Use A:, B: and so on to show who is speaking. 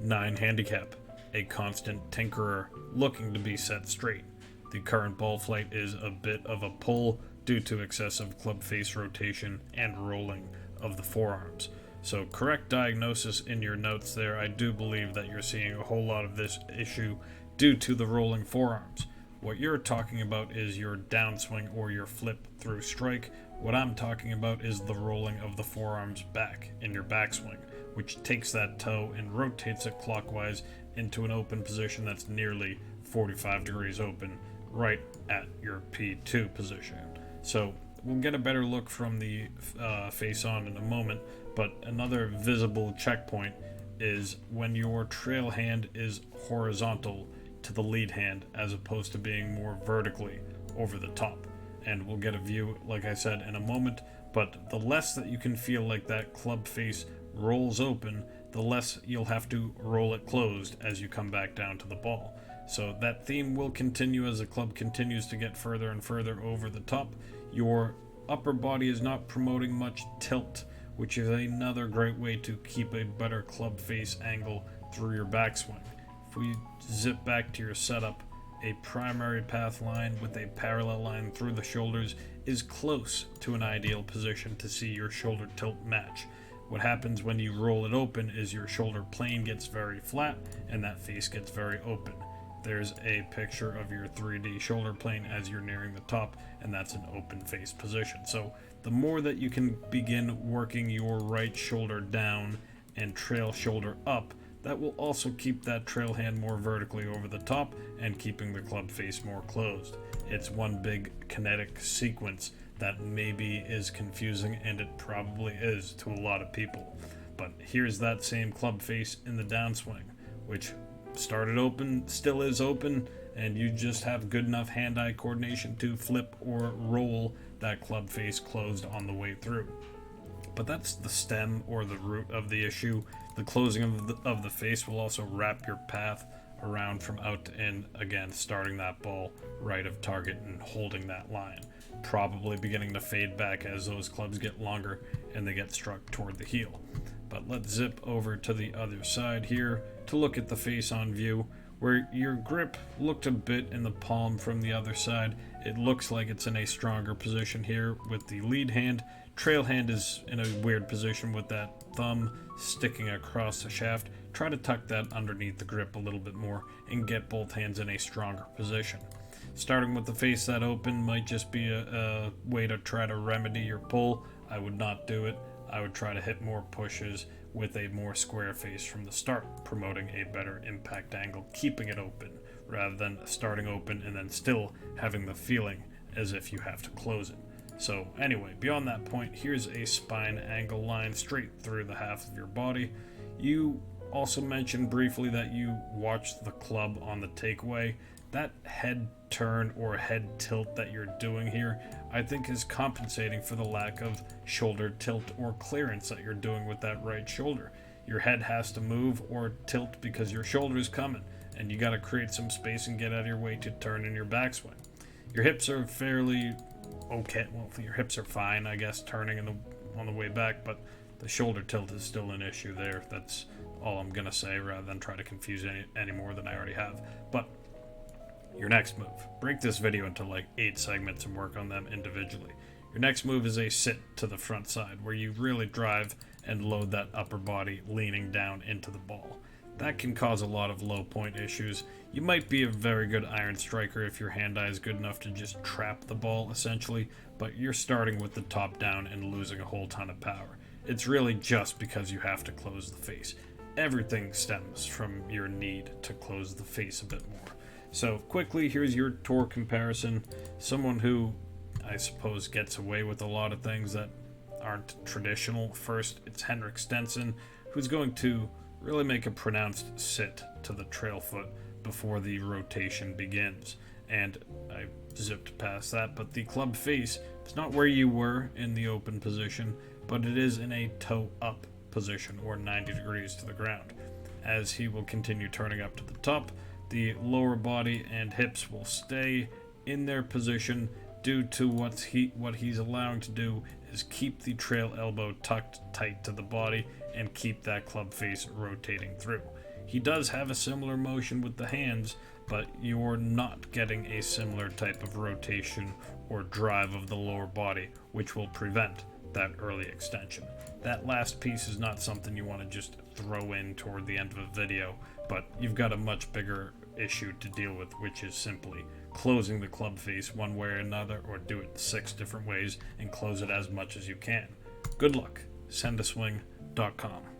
A: 9 handicap, a constant tinkerer looking to be set straight. The current ball flight is a bit of a pull due to excessive club face rotation and rolling of the forearms. So correct diagnosis in your notes there. I do believe that you're seeing a whole lot of this issue due to the rolling forearms. What you're talking about is your downswing or your flip through strike. What I'm talking about is the rolling of the forearms back in your backswing, which takes that toe and rotates it clockwise into an open position that's nearly 45 degrees open, right at your P2 position. So we'll get a better look from the face on in a moment, but another visible checkpoint is when your trail hand is horizontal to the lead hand as opposed to being more vertically over the top. And we'll get a view, like I said, in a moment, but the less that you can feel like that club face rolls open, the less you'll have to roll it closed as you come back down to the ball. So that theme will continue as the club continues to get further and further over the top. Your upper body is not promoting much tilt, which is another great way to keep a better club face angle through your backswing. If we zip back to your setup, a primary path line with a parallel line through the shoulders is close to an ideal position to see your shoulder tilt match. What happens when you roll it open is your shoulder plane gets very flat and that face gets very open. There's a picture of your 3D shoulder plane as you're nearing the top, and that's an open face position. So the more that you can begin working your right shoulder down and trail shoulder up, that will also keep that trail hand more vertically over the top and keeping the club face more closed. It's one big kinetic sequence that maybe is confusing, and it probably is to a lot of people. But here's that same club face in the downswing, which started open, still is open, and you just have good enough hand-eye coordination to flip or roll that club face closed on the way through. But that's the stem or the root of the issue. The closing of the face will also wrap your path around from out to in, again starting that ball right of target and holding that line, probably beginning to fade back as those clubs get longer and they get struck toward the heel. But let's zip over to the other side here to look at the face on view, where your grip looked a bit in the palm from the other side. It looks like it's in a stronger position here with the lead hand. Trail hand is in a weird position with that thumb sticking across the shaft. Try to tuck that underneath the grip a little bit more and get both hands in a stronger position. Starting with the face that open might just be a way to try to remedy your pull. I would not do it. I would try to hit more pushes with a more square face from the start, promoting a better impact angle, keeping it open, rather than starting open and then still having the feeling as if you have to close it. So anyway, beyond that point, here's a spine angle line straight through the half of your body. You also mentioned briefly that you watched the club on the takeaway. That head turn or head tilt that you're doing here, I think is compensating for the lack of shoulder tilt or clearance that you're doing with that right shoulder. Your head has to move or tilt because your shoulder's coming, and you got to create some space and get out of your way to turn in your backswing. Your hips are fairly okay. Well, your hips are fine, I guess, turning on the way back, but the shoulder tilt is still an issue there. That's all I'm gonna say, rather than try to confuse any more than I already have. But your next move, break this video into like 8 segments and work on them individually. Your next move is a sit to the front side, where you really drive and load that upper body leaning down into the ball. That can cause a lot of low point issues. You might be a very good iron striker if your hand eye is good enough to just trap the ball essentially, but you're starting with the top down and losing a whole ton of power. It's really just because you have to close the face. Everything stems from your need to close the face a bit more. So quickly, here's your tour comparison. Someone who I suppose gets away with a lot of things that aren't traditional. First, it's Henrik Stenson, who's going to really make a pronounced sit to the trail foot before the rotation begins. And I zipped past that, but the club face is not where you were in the open position, but it is in a toe up position or 90 degrees to the ground. As he will continue turning up to the top, the lower body and hips will stay in their position due to what he's allowing to do is keep the trail elbow tucked tight to the body and keep that club face rotating through. He does have a similar motion with the hands, but you're not getting a similar type of rotation or drive of the lower body, which will prevent that early extension. That last piece is not something you want to just throw in toward the end of a video, but you've got a much bigger issue to deal with, which is simply closing the club face one way or another, or do it 6 different ways and close it as much as you can. Good luck. Sendaswing.com.